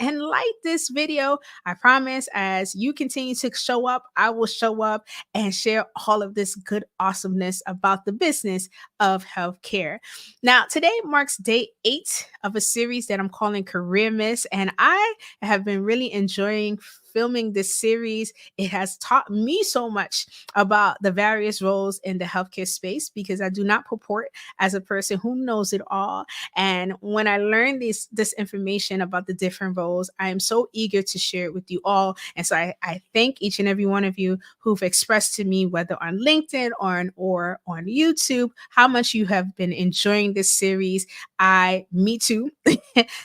and like this video. I promise as you continue to show up, I will show up and share all of this good awesomeness about the business of healthcare. Now, today marks day 8 of a series that I'm calling Careermas, and I have been really enjoying filming this series. It has taught me so much about the various roles in the healthcare space because I do not purport as a person who knows it all. And when I learned this information about the different roles, I am so eager to share it with you all. And so I thank each and every one of you who've expressed to me, whether on LinkedIn or on YouTube, how much you have been enjoying this series. Me too,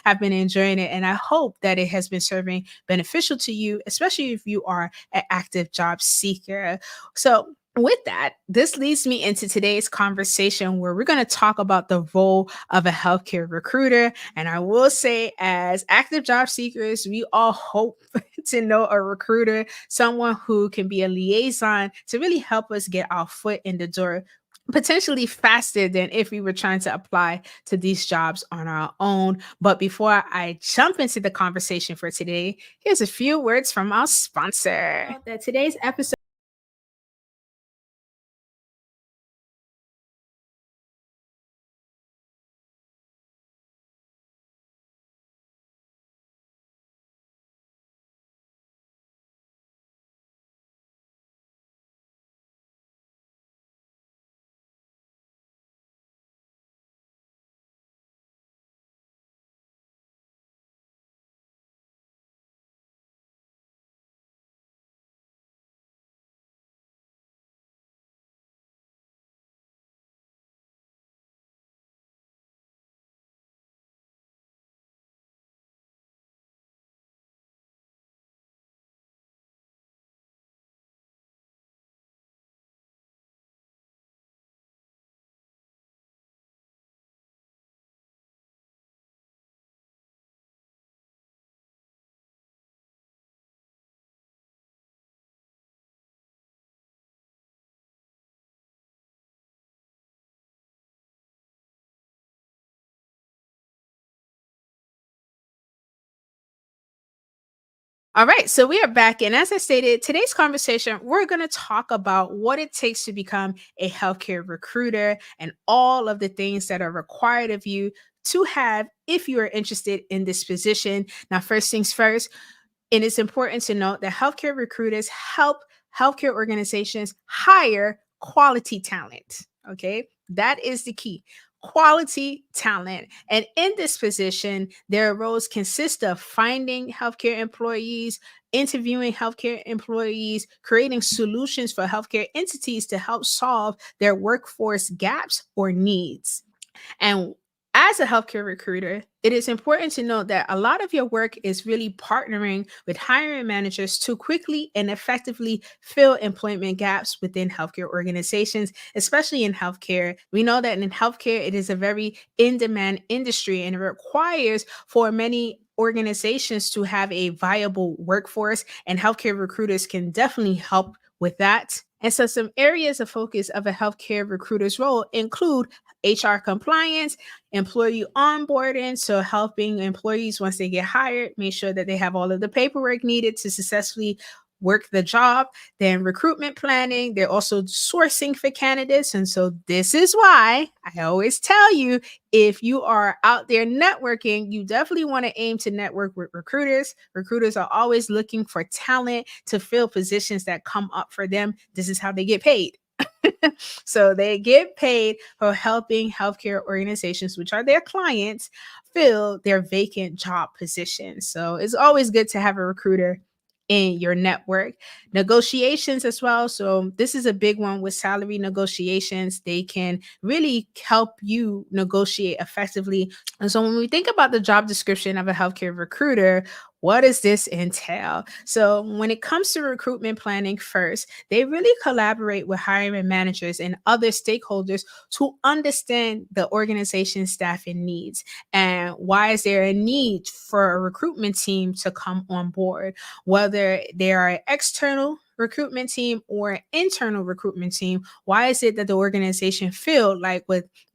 have been enjoying it. And I hope that it has been serving beneficial to you, especially if you are an active job seeker. So with that, this leads me into today's conversation where we're going to talk about the role of a healthcare recruiter. And I will say, as active job seekers, we all hope to know a recruiter, someone who can be a liaison to really help us get our foot in the door. Potentially faster than if we were trying to apply to these jobs on our own. But before I jump into the conversation for today, here's a few words from our sponsor. That today's episode. All right, so we are back. And as I stated, today's conversation, we're going to talk about what it takes to become a healthcare recruiter and all of the things that are required of you to have if you are interested in this position. Now, first things first, it is important to note that healthcare recruiters help healthcare organizations hire quality talent. Okay, that is the key. Quality talent. And in this position, their roles consist of finding healthcare employees, interviewing healthcare employees, creating solutions for healthcare entities to help solve their workforce gaps or needs. And as a healthcare recruiter, it is important to note that a lot of your work is really partnering with hiring managers to quickly and effectively fill employment gaps within healthcare organizations, especially in healthcare. We know that in healthcare, it is a very in demand industry and it requires for many organizations to have a viable workforce, and healthcare recruiters can definitely help with that. And so, some areas of focus of a healthcare recruiter's role include HR compliance, employee onboarding, so helping employees once they get hired, make sure that they have all of the paperwork needed to successfully work the job. Then recruitment planning, they're also sourcing for candidates. And so this is why I always tell you, if you are out there networking, you definitely want to aim to network with recruiters. Recruiters are always looking for talent to fill positions that come up for them. This is how they get paid. So they get paid for helping healthcare organizations, which are their clients, fill their vacant job positions. So it's always good to have a recruiter in your network. Negotiations as well. So this is a big one with salary negotiations. They can really help you negotiate effectively. And so when we think about the job description of a healthcare recruiter, what does this entail? So when it comes to recruitment planning first, they really collaborate with hiring managers and other stakeholders to understand the organization's staffing needs and why is there a need for a recruitment team to come on board, whether they are an external recruitment team or internal recruitment team. Why is it that the organization feel like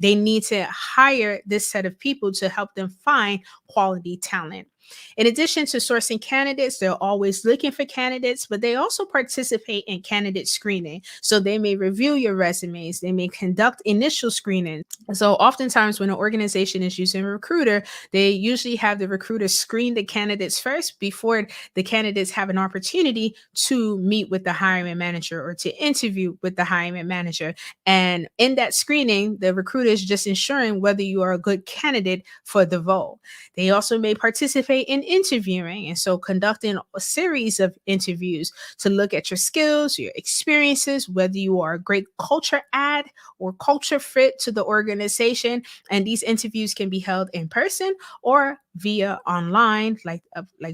they need to hire this set of people to help them find quality talent? In addition to sourcing candidates, they're always looking for candidates, but they also participate in candidate screening. So they may review your resumes, they may conduct initial screenings. So oftentimes when an organization is using a recruiter, they usually have the recruiter screen the candidates first before the candidates have an opportunity to meet with the hiring manager or to interview with the hiring manager. And in that screening, the recruiter is just ensuring whether you are a good candidate for the role. They also may participate in interviewing, and so conducting a series of interviews to look at your skills, your experiences, whether you are a great culture add or culture fit to the organization. And these interviews can be held in person or via online, like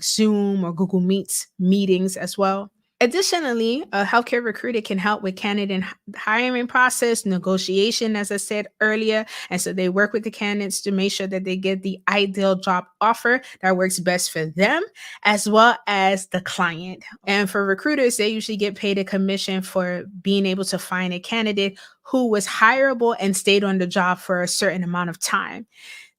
Zoom or Google Meets meetings as well. Additionally, a healthcare recruiter can help with candidate hiring process, negotiation, as I said earlier. And so they work with the candidates to make sure that they get the ideal job offer that works best for them as well as the client. And for recruiters, they usually get paid a commission for being able to find a candidate who was hireable and stayed on the job for a certain amount of time.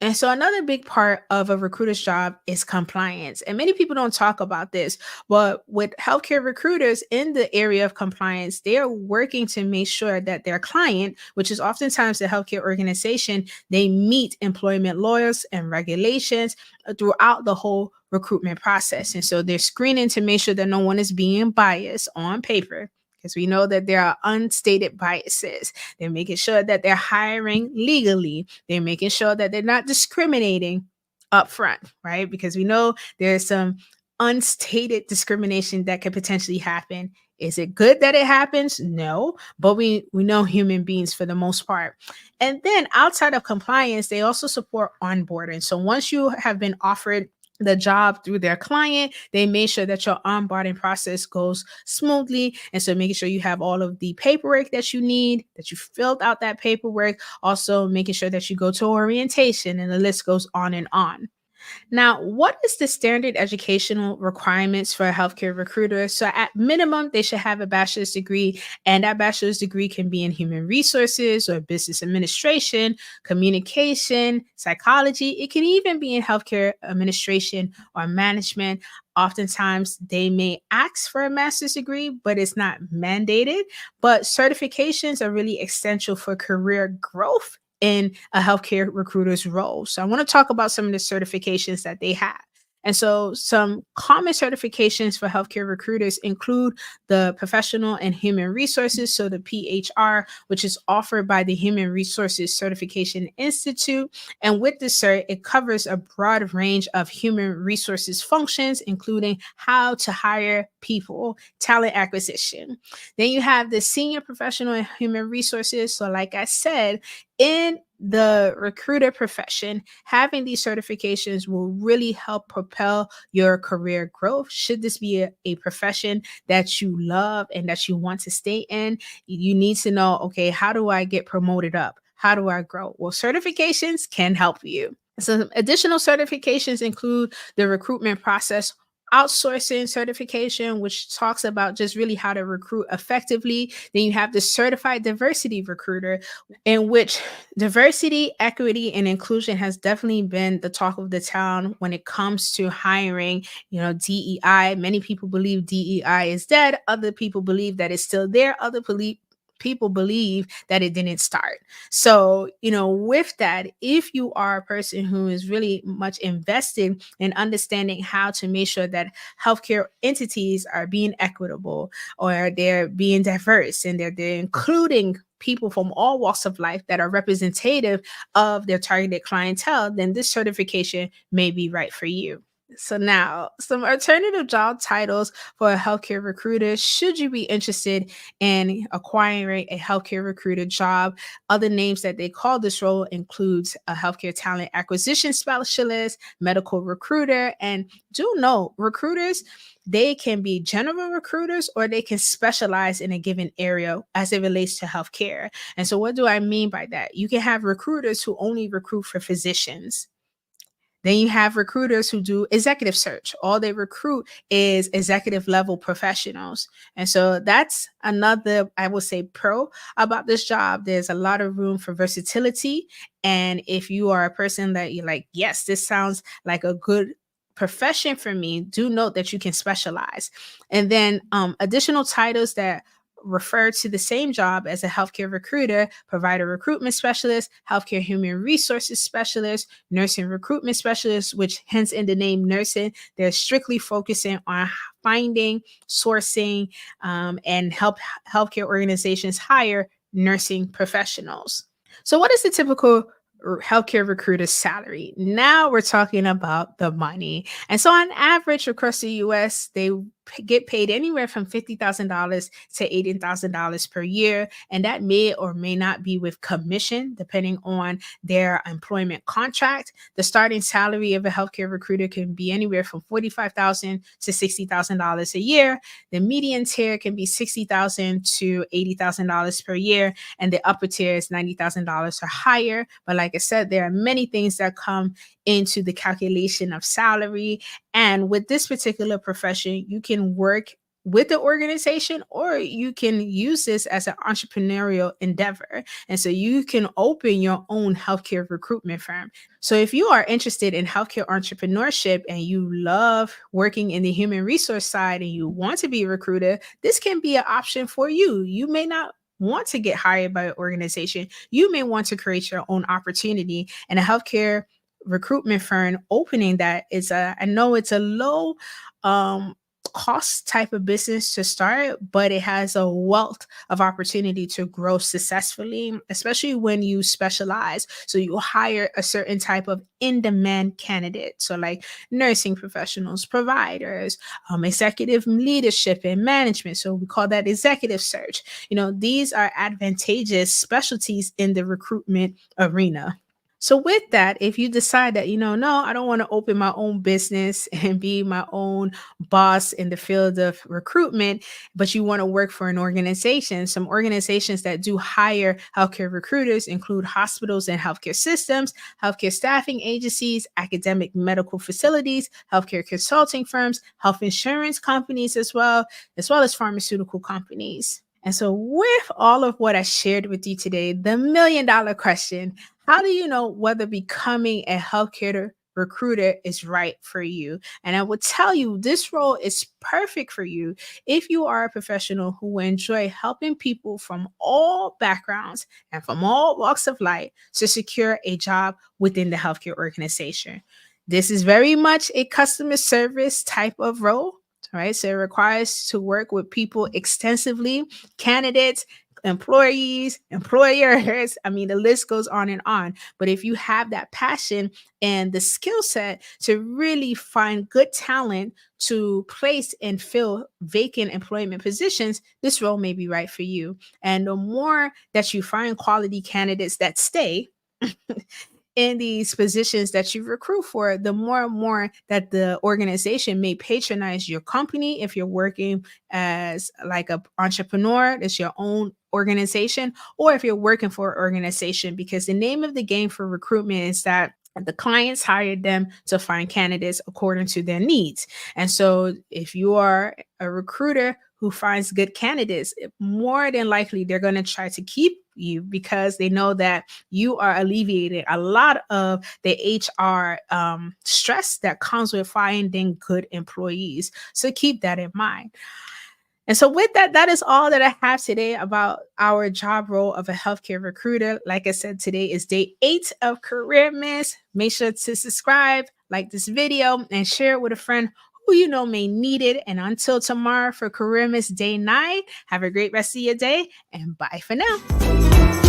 And so another big part of a recruiter's job is compliance. And many people don't talk about this, but with healthcare recruiters in the area of compliance, they are working to make sure that their client, which is oftentimes the healthcare organization, they meet employment laws and regulations throughout the whole recruitment process. And so they're screening to make sure that no one is being biased on paper. Because we know that there are unstated biases. They're making sure that they're hiring legally. They're making sure that they're not discriminating up front, right? Because we know there's some unstated discrimination that could potentially happen. Is it good that it happens? No, but we know human beings for the most part. And then outside of compliance, they also support onboarding. So once you have been offered the job through their client, they make sure that your onboarding process goes smoothly. And so making sure you have all of the paperwork that you need, that you filled out that paperwork, also making sure that you go to orientation, and the list goes on and on. Now, what is the standard educational requirements for a healthcare recruiter? So, at minimum, they should have a bachelor's degree, and that bachelor's degree can be in human resources or business administration, communication, psychology. It can even be in healthcare administration or management. Oftentimes, they may ask for a master's degree, but it's not mandated. But certifications are really essential for career growth in a healthcare recruiter's role. So I want to talk about some of the certifications that they have. And so some common certifications for healthcare recruiters include the Professional and Human Resources, so the PHR, which is offered by the Human Resources Certification Institute. And with the cert, it covers a broad range of human resources functions, including how to hire people, talent acquisition. Then you have the Senior Professional in Human Resources. So, like I said, in the recruiter profession, having these certifications will really help propel your career growth. Should this be a profession that you love and that you want to stay in, you need to know, okay, how do I get promoted up? How do I grow? Well, certifications can help you. Some additional certifications include the recruitment process outsourcing certification, which talks about just really how to recruit effectively. Then you have the certified diversity recruiter, in which diversity, equity, and inclusion has definitely been the talk of the town when it comes to hiring. DEI. Many people believe DEI is dead. Other people believe that it's still there. People believe that it didn't start. So, with that, if you are a person who is really much invested in understanding how to make sure that healthcare entities are being equitable or they're being diverse and they're including people from all walks of life that are representative of their targeted clientele, then this certification may be right for you. So now, some alternative job titles for a healthcare recruiter. Should you be interested in acquiring a healthcare recruiter job, other names that they call this role includes a healthcare talent acquisition specialist, medical recruiter, and do know recruiters, they can be general recruiters or they can specialize in a given area as it relates to healthcare. And so what do I mean by that? You can have recruiters who only recruit for physicians. Then you have recruiters who do executive search. All they recruit is executive level professionals. And so that's another, I would say, pro about this job. There's a lot of room for versatility. And if you are a person that you're like, yes, this sounds like a good profession for me, do note that you can specialize. And then additional titles that refer to the same job as a healthcare recruiter: provider recruitment specialist, healthcare human resources specialist, nursing recruitment specialist, which hence in the name nursing, they're strictly focusing on finding, sourcing, and help healthcare organizations hire nursing professionals. So, what is the typical healthcare recruiter's salary? Now we're talking about the money. And so, on average, across the US, they get paid anywhere from $50,000 to $80,000 per year. And that may or may not be with commission, depending on their employment contract. The starting salary of a healthcare recruiter can be anywhere from $45,000 to $60,000 a year. The median tier can be $60,000 to $80,000 per year, and the upper tier is $90,000 or higher. But like I said, there are many things that come into the calculation of salary. And with this particular profession, you can work with the organization, or you can use this as an entrepreneurial endeavor. And so you can open your own healthcare recruitment firm. So if you are interested in healthcare entrepreneurship and you love working in the human resource side and you want to be a recruiter, this can be an option for you. You may not want to get hired by an organization. You may want to create your own opportunity, and a healthcare recruitment firm opening that is I know it's a low um cost type of business to start, but it has a wealth of opportunity to grow successfully, especially when you specialize. So you hire a certain type of in-demand candidate. So like nursing professionals, providers, executive leadership and management. So we call that executive search. These are advantageous specialties in the recruitment arena. So with that, if you decide that, no, I don't want to open my own business and be my own boss in the field of recruitment, but you want to work for an organization, some organizations that do hire healthcare recruiters include hospitals and healthcare systems, healthcare staffing agencies, academic medical facilities, healthcare consulting firms, health insurance companies as well as pharmaceutical companies. And so, with all of what I shared with you today, the $1,000,000 question: how do you know whether becoming a healthcare recruiter is right for you? And I will tell you, this role is perfect for you if you are a professional who enjoy helping people from all backgrounds and from all walks of life to secure a job within the healthcare organization. This is very much a customer service type of role. Right. So it requires to work with people extensively: candidates, employees, employers. I mean, the list goes on and on. But if you have that passion and the skill set to really find good talent to place and fill vacant employment positions, this role may be right for you. And the more that you find quality candidates that stay, in these positions that you recruit for, the more and more that the organization may patronize your company. If you're working as like an entrepreneur, it's your own organization, or if you're working for an organization, because the name of the game for recruitment is that the clients hired them to find candidates according to their needs. And so if you are a recruiter who finds good candidates, more than likely they're going to try to keep you because they know that you are alleviating a lot of the HR stress that comes with finding good employees. So keep that in mind. And so, with that, that is all that I have today about our job role of a healthcare recruiter. Like I said, today is day 8 of Careermas. Make sure to subscribe, like this video, and share it with a friend who you know may need it. And until tomorrow for Careermas Day 9, have a great rest of your day, and bye for now.